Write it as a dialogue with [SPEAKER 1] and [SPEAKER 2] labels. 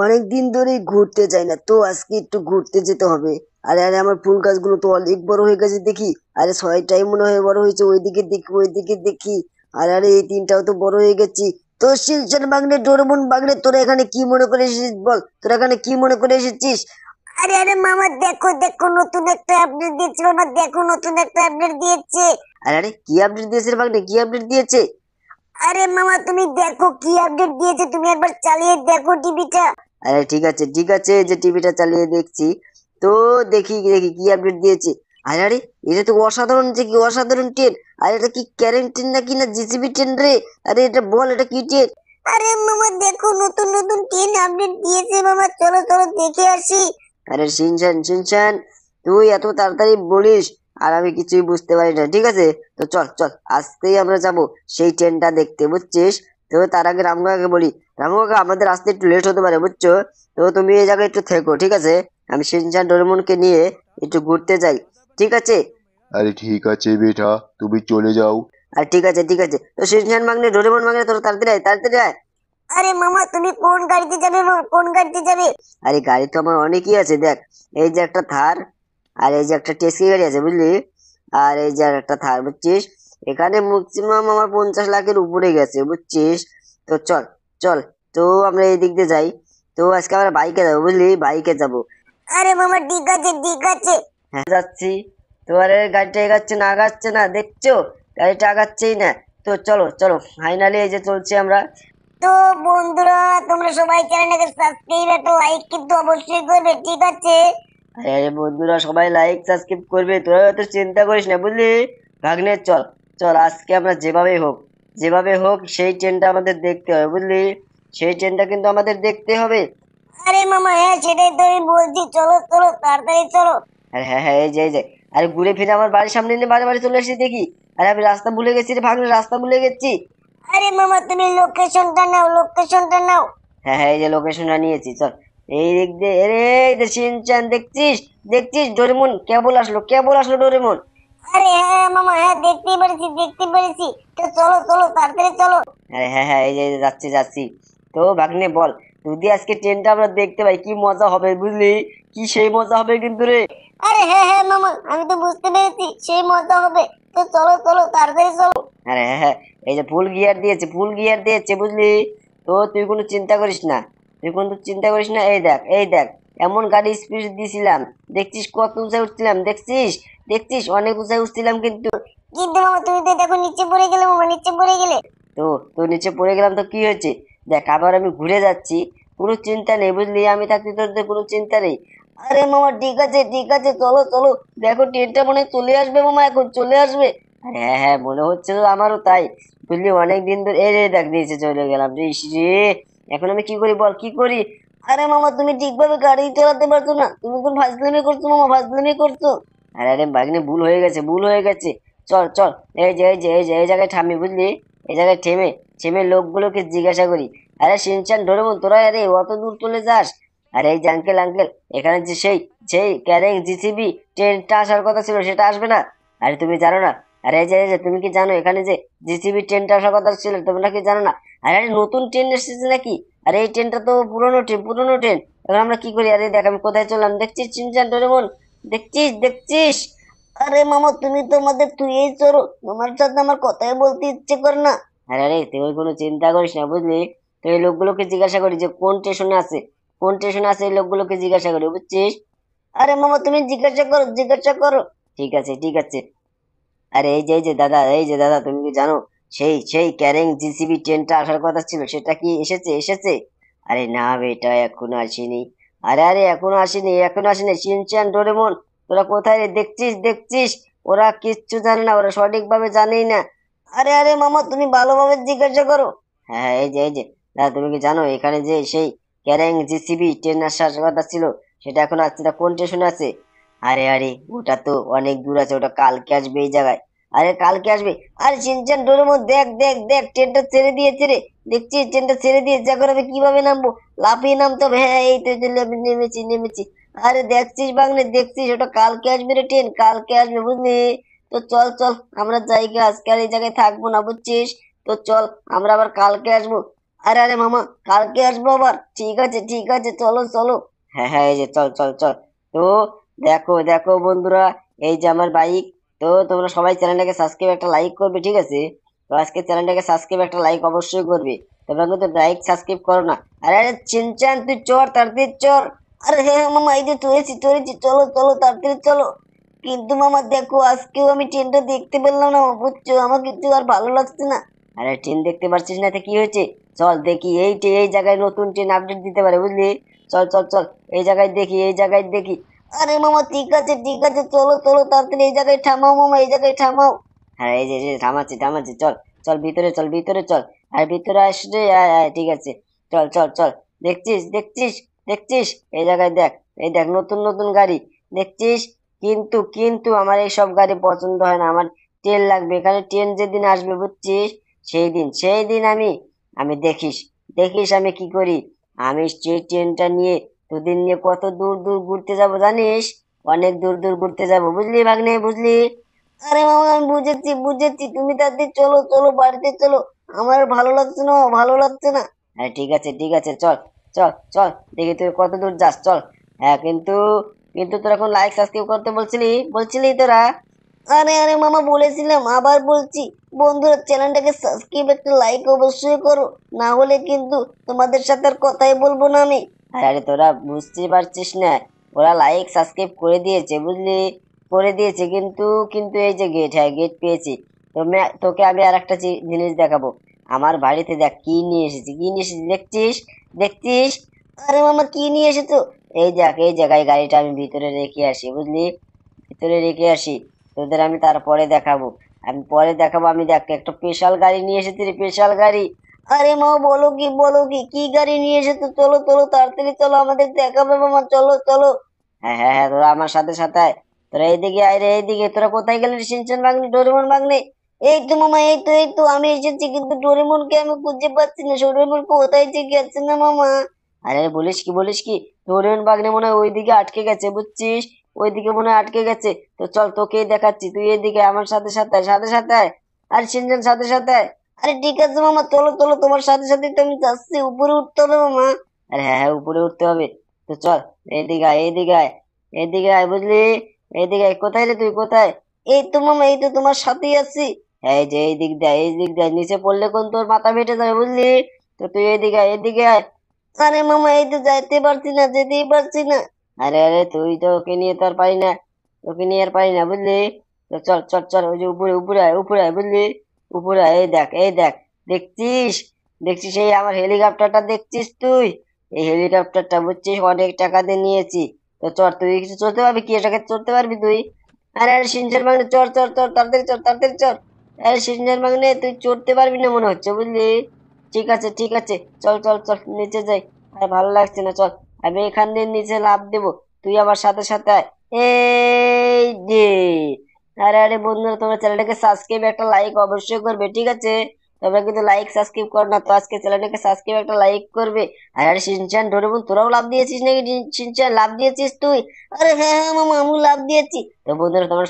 [SPEAKER 1] অনেকদিন ধরেই ঘুরতে যাই না, তো আজকে একটু ঘুরতে যেতে হবে। আরে আরে, আমার ফুল গাছগুলো তো অনেক বড় হয়ে গেছে দেখি। আরে ছয়টাই মনে হয় বড় হয়েছে, ওইদিকে দেখি ওইদিকে দেখি। আরে আরে, এই তিনটাও তো বড় হয়ে গেছি। তো শিলচর বাগনে, ডোরেমন বাগনে, তোরা এখানে কি মনে করে এসেছিস বল, তোরা এখানে কি মনে করে এসেছিস? আরে আরে মামা, দেখো দেখো, নতুন একটা আপডেট দিয়েছিল না, দেখো নতুন একটা আপডেট দিয়েছে। আরে আরে, কি আপডেট দিয়েছে রে বাগনে, কি আপডেট দিয়েছে? আরে মামা, তুমি দেখো কি আপডেট দিয়েছে, তুমি একবার চালিয়ে দেখো টিভিটা। আরে ঠিক আছে ঠিক আছে, যে টিভিটা চালিয়ে দেখছি। তো দেখি দেখি কি আপডেট দিয়েছে। আরে আরে, এটা তো অসাধারণ, যে কি অসাধারণ ট্রেন। আর এটা কি ক্যারেন ট্রেন নাকি না জিসিবি ট্রেন রে? আরে এটা বল, এটা কি ট্রেন? আরে মামা দেখো, নতুন নতুন ট্রেন আপডেট দিয়েছে মামা, চলো চলো দেখে আসি। আরে শিনচান শিনচান, তুই এত তাড়াতাড়ি বলিস আর আমি কিছুই বুঝতে পারি না, ঠিক আছে? তো চল চল, আজকেই আমরা যাব সেই ট্রেনটা দেখতে, বুঝছিস? তো তার আগে রামু কাকাকে বলি, রামু কাকা আমাদের আসতে একটু লেট হতে পারে, বুঝছো? তো তুমি এই জায়গায় একটু থেকো, ঠিক আছে? আমি শিনচান ডোরেমনকে নিয়ে একটু ঘুরতে যাই, ঠিক আছে?
[SPEAKER 2] আরে ঠিক আছে বেটা, তুমি চলে যাও।
[SPEAKER 1] আর ঠিক আছে ঠিক আছে, তো শিনচান মাগনে, ডোরেমন মাগনে, তোর তাড়াতাড়ি আয়, তাড়াতাড়ি আয়। আরে মামা, তুমি কোন গাড়িতে যাবে মামা, কোন গাড়িতে যাবে? আরে গাড়ি তো আমার অনেকই আছে, দেখ। এই যে একটা থার, আর এই যে একটা টেস্কি গাড়ি আছে, বুঝলি? আর এই যে আর একটা থার, বুঝছিস? এখানে ম্যাক্সিমাম আমার 50 লাখের উপরে গেছে, বুঝছিস? তো চল চল, তো আমরা এই দিক দিয়ে যাই। তো আজকে আমরা বাইকে যাবো, বুঝলি? বাইকে যাবো। আরে মামা ঠিক আছে ঠিক আছে, হ্যাঁ যাচ্ছি। তো আরে গাড়িটা এগাচ্ছে না, আগাচ্ছে না, দেখছো? গাড়িটা আগাচ্ছেই না। তো চলো চলো, ফাইনালি এই যে চলছি আমরা। তো বন্ধুরা, তোমরা সবাই চ্যানেলটাকে সাবস্ক্রাইব একটা লাইক কিন্তু অবশ্যই করবে, ঠিক আছে? আরে আরে বন্ধুরা, সবাই লাইক সাবস্ক্রাইব করবে, তোরা তো চিন্তা করিস না, বুঝলি? ভাগ্নে চল চল, আজকে আমরা যেভাবে হোক সেই ট্রেনটা আমাদের দেখতে হবে, বুঝলি? সেই ট্রেনটা কিন্তু আমাদের দেখতে হবে। আরে মামা, হ্যাঁ সেটাই তো আমি বলছি, চলো চলো তাড়াতাড়ি চলো। আরে হ্যাঁ হ্যাঁ, এই যে আরে ঘুরে ফিরে আমার বাড়ির সামনে এনে বারে বারে চলে এসেছি দেখি। আরে আমি রাস্তা ভুলে গেছি রে ভাগ্নে, রাস্তা ভুলে গেছি। আরে মামা, তুমি লোকেশনটা নাও, লোকেশনটা নাও। হ্যাঁ হ্যাঁ, এই যে লোকেশনটা নিয়েছি, চল। এই দিক দিয়ে, আরে এই যে শিনচান, দেখছিস? দেখছিস ডোরেমন কেবল আসলো ডোরেমন। আরে হ্যাঁ মামা, হ্যাঁ দেখতে পেরেছি দেখতে পেরেছি। তো চলো চলো তাড়াতাড়ি চলো। আরে হ্যাঁ হ্যাঁ, এই যে যাচ্ছি যাচ্ছি। তো ভাগ্নে বল, যদি আজকে ট্রেনটা আমরা দেখতে পাই কি মজা হবে, বুঝলি? কি সেই মজা হবে কিন্তু রে। আরে হ্যাঁ হ্যাঁ মামা, আমি তো বুঝতে পেরেছি সেই মজা হবে। তো চলো চলো তাড়াতাড়ি চলো। আরে হ্যাঁ হ্যাঁ, এই যে ফুল গিয়ার দিয়েছে, বুঝলি? তো তুই কোনো চিন্তা করিস না, এই দেখ এই দেখ, এমন গাড়ি স্পিড দিছিলাম, দেখছিস কত উঁচায় উঠছিলাম, দেখছিস? দেখছিস অনেক উঁচায় উঠছিলাম কিন্তু। কিন্তু মামা, তুমি তো দেখো নিচে পড়ে গেলে মামা, নিচে পড়ে গেলে। তো তো নিচে পড়ে গেলাম তো কি হয়েছে? দেখ, আবার আমি ঘুরে যাচ্ছি, কোনো চিন্তা নেই, বুঝলি? আমি থাকতে তোর কোনো চিন্তা নেই। আরে মামা ঠিক আছে, চলো চলো। দেখো ট্রেনটা মনে হয় চলে আসবে মামা, এখন চলে আসবে। আরে হ্যাঁ হ্যাঁ, মনে হচ্ছে তো আমারও তাই, বুঝলি? অনেক দিন ধরে এই রে দেখ, নিচে চলে গেলাম রে, ইস রে। এখন আমি কি করি বল, কি করি? আরে মামা, তুমি ঠিকভাবে গাড়ি চালাতে পারছো না, তুমি কোন ফাজলামি করছো মামা, ফাজলামি করছো। আরে আরে বাগনে, ভুল হয়ে গেছে, ভুল হয়ে গেছে। চল চল, এই জায়গায় থামি, বুঝলি? এই জায়গায় থেমে থেমে লোকগুলোকে জিজ্ঞাসা করি। আরে শিনচান ডোরেমন, তোরা আরে অত দূর চলে যাস? আরে এই যে আঙ্কেল আঙ্কেল, এখানে যে সেই সেই ক্যারেং জিসিবি ট্রেনটা আসার কথা ছিল, সেটা আসবে না? আরে তুমি জানো না? আরে এই যে তুমি কি জানো এখানে যে জিসিবি ট্রেনটা আসার কথা ছিল, তোমরা কি জানো না? আরে আরে, নতুন ট্রেন এসেছে নাকি? আরে এই ট্রেনটা তো পুরোনো ট্রেন। এখন আমরা কি করি? আরে দেখ আমি কোথায় চললাম, দেখছিস চিনচান ডোরেমন? দেখছিস? আরে মামা, তুমি তো আমাদের তুই এই চলো, তোমার সাথে আমার কথাই বলতে ইচ্ছে করে না। আরে আরে, তুই কোনো চিন্তা করিস না, বুঝলি? তো এই লোকগুলোকে জিজ্ঞাসা করি যে কোন স্টেশনে আছে, এই লোকগুলোকে জিজ্ঞাসা করি, বুঝছিস? আরে মামা, তুমি জিজ্ঞাসা করো। ঠিক আছে ঠিক আছে। আরে এই যে দাদা, তুমি কি জানো সেই ক্যারেং জিসিবি ট্রেনটা আসার কথা ছিল, সেটা কি এসেছে? আরে না বেটা, এখনো আসেনি। আরে আরে, এখনো আসেনি শিনচান ডোরেমন, তোরা কোথায় রে? দেখছিস ওরা কিচ্ছু জানে না, ওরা সঠিকভাবে জানেই না। আরে আরে মামা, তুমি ভালোভাবে জিজ্ঞাসা করো। হ্যাঁ হ্যাঁ, এই যে দাদা, তুমি কি জানো এখানে যে সেই ক্যারেং জিসিবি ট্রেন আসার কথা ছিল, সেটা এখন আসছে না, কোন স্টেশনে আছে? আরে আরে, ওটা তো অনেক দূর আছে, ওটা কালকে আসবে এই জায়গায়। আরে কালকে আসবে? আরে চিনচান ডোরেমন, দেখ দেখ দেখ, ট্রেনটা ছেড়ে দিয়েছে রে। দেখছিস ট্রেনটা ছেড়ে দিয়েছে, এখন আমি কিভাবে নামবো? লাফিয়ে নামতে হবে, হ্যাঁ এই তো এই যে নেমেছি। আরে দেখছিস বাংলা, দেখছিস ওটা কালকে আসবে রে, ট্রেন কালকে আসবে, বুঝলি? তো চল চল, আমরা জায়গা আজকে আর এই জায়গায় থাকবো না, বুঝছিস? তো চল, আমরা আবার কালকে আসবো। আরে আরে মামা, কালকে আসবো আবার। ঠিক আছে ঠিক আছে, চলো চলো। হ্যাঁ হ্যাঁ, এই যে চল চল চল। তো দেখো দেখো বন্ধুরা, এই যে আমার বাইক। তো তোমরা সবাই চ্যানেলটাকে সাবস্ক্রাইব, একটা লাইক করবে, ঠিক আছে? তো আজকে চ্যানেলটাকে সাবস্ক্রাইব, একটা লাইক অবশ্যই করবে। তোমরা কিন্তু লাইক সাবস্ক্রাইব করো না। আরে আরে চিনচান, তুই চর, তাড়াতাড়ি চর। আরে হ্যাঁ হ্যাঁ মামা, এই যে চলেছি চলেছি, চলো চলো তাড়াতাড়ি চলো। কিন্তু মামা দেখো, আজকেও আমি ট্রেনটা দেখতে পেলাম না, বুঝছো? আমার কিছু আর ভালো লাগছে না। আরে ট্রেন দেখতে পাচ্ছিস না তো কি হয়েছে? চল দেখি, এই জায়গায় নতুন ট্রেন আপডেট দিতে পারে, বুঝলি? চল চল চল, এই জায়গায় দেখি, এই জায়গায় দেখি। আরে মামা ঠিক আছে, চলো চলো তাড়াতাড়ি, এই জায়গায় থামাও মামা, এই জায়গায় থামাও। হ্যাঁ এই যে এই যে, থামাচ্ছি থামাচ্ছি, চল চল ভিতরে চল, ভিতরে চল। আর ভিতরে আসলে আয় আয়, ঠিক আছে। চল চল চল। দেখছিস দেখছিস দেখছিস, এই জায়গায় দেখ। এই দেখ নতুন নতুন গাড়ি, দেখছিস? কিন্তু কিন্তু আমার এইসব গাড়ি পছন্দ হয় না, আমার ট্রেন লাগবে। এখানে ট্রেন যেদিন আসবে, বুঝছিস? সেই দিন আমি আমি দেখিস, দেখিস আমি কি করি। আমি সেই ট্রেনটা নিয়ে তোদের নিয়ে কত দূর দূর ঘুরতে যাব জানিস? অনেক দূর দূর ঘুরতে যাব, বুঝলি ভাগ্নে, বুঝলি? আরে মামা, আমি বুঝেছি বুঝেছি, তুমি তাড়াতাড়ি চলো চলো, বাড়িতে চলো। আমার আর ভালো লাগছে না, ভালো লাগছে না। হ্যাঁ ঠিক আছে, চল চল চল, দেখি তুই কত দূর যাস, চল। হ্যাঁ কিন্তু কিন্তু তোরা এখন লাইক সাবস্ক্রাইব করতে বলছিলি, বলছিলি তোরা। আরে আরে মামা, বলেছিলাম, আবার বলছি। বন্ধুরা, চ্যানেলটাকে সাবস্ক্রাইব, একটা লাইক অবশ্যই করো। না হলে কিন্তু তোমাদের সাথে আর কথাই বলবো না আমি। আরে আরে, তোরা বুঝতে পারছিস না? ওরা লাইক সাবস্ক্রাইব করে দিয়েছে, বুঝলি? করে দিয়েছে, কিন্তু কিন্তু এই যে গেট, হ্যাঁ গেট পেয়েছি। তোকে আমি আর একটা জিনিস দেখাবো। আমার বাড়িতে দেখ কি নিয়ে এসেছি, কি নিয়ে এসেছি, দেখছিস? দেখছিস? আরে মামা, কি নিয়ে এসেছো? এই দেখ, এই জায়গায় গাড়িটা আমি ভিতরে রেখে আসি, বুঝলি? ভিতরে রেখে আসি, তোদের আমি তারপরে দেখাবো। আমি পরে দেখাবো, আমি দেখ একটা স্পেশাল গাড়ি নিয়ে এসেছি রে, স্পেশাল গাড়ি। আরে মা, বলো কি বলো কি, কি গাড়ি নিয়ে এসেছো? চলো চলো তাড়াতাড়ি চলো, আমাদের দেখাবে মামা, চলো চলো। হ্যাঁ হ্যাঁ হ্যাঁ, তোরা আমার সাথে সাথে আয়। তোরা এইদিকে আয় রে, এইদিকে। তোরা কোথায় গেলি রে, শিনচান ভাগ্নে, ডোরেমন ভাগ্নে? এই তো মামা, এই তো আমি এসেছি, কিন্তু ডোরেমনকে আমি খুঁজে পাচ্ছি না। ডোরেমন কোথায় যে গেছে না মামা। আরে বলিস কি, ডোরেমন ভাগ্নে মনে হয় ওইদিকে আটকে গেছে, বুঝছিস? ওইদিকে মনে হয় আটকে গেছে। তো চল, তোকেই দেখাচ্ছি, তুই এদিকে আমার সাথে সাথে আয়, সাথে সাথে আয়। আর সিনজান সাথে সাথে আয়। আরে ঠিক আছে মামা, চলো চলো, তোমার সাথে সাথে তো আমি যাচ্ছি। উপরে উঠতে হবে মামা। আরে হ্যাঁ হ্যাঁ, উপরে উঠতে হবে। তো চল, এইদিকে আয়, এইদিকে আয়, এইদিকে আয়, বুঝলি? এইদিকে আয়। কোথায় রে তুই, কোথায়? এই তো মামা, এই তো তোমার সাথেই আছি। এই যে এই দিক দিয়ে, এই দিক দিয়ে, নিচে পড়লে কোন তোর মাথা ফেটে যাবে, বুঝলি? তো তুই এদিকে আয়, এদিকে আয়। আরে মামা, এই তো যাইতে পারছি না, যেতেই পারছি না। আরে আরে, তুই তো ওকে নিয়ে তো আর পারি না, তোকে নিয়ে আর পারি না, বুঝলি? তো চল চল চল, ওই যে উপরে উপরে আয়, উপরে আয়, বুঝলি? উপরে আয়, এই দেখ এই দেখ। দেখছিস? দেখছিস এই আমার হেলিকপ্টারটা, দেখছিস তুই? এই হেলিকপ্টারটা, বুঝছিস, অনেক টাকা দিয়ে নিয়েছি। তো চল, তুই কিছু চলতে পারবি কি এটাকে, চলতে পারবি তুই? আরে আরে সিনচান মাগনে, চল চল চল, তাড়াতাড়ি চল, তাড়াতাড়ি চল। আরে সিনচান মাগনে, তুই চড়তে পারবি না মনে হচ্ছে, বুঝলি? ঠিক আছে, চল চল চল, নিচে যাই। আর ভালো লাগছে না, চল। আমি এখান দিয়ে নিচে লাফ দেবো, তুই আমার সাথে সাথে আয়। এই যে। আরে আরে বন্ধুরা, তোমরা চ্যানেলটাকে সাবস্ক্রাইব, একটা লাইক অবশ্যই করবে, ঠিক আছে? তোমরা কিন্তু লাইক সাবস্ক্রাইব করো না, তো আজকে চ্যানেলটাকে সাবস্ক্রাইব, একটা লাইক করবে। আর আরে শিনচান, ডোরেমন, তোরাও লাভ দিয়েছিস নাকি? শিনচান, লাভ দিয়েছিস তুই? আরে হ্যাঁ হ্যাঁ মামা, আমি লাভ দিয়েছি। তো বন্ধুরা, তোমরা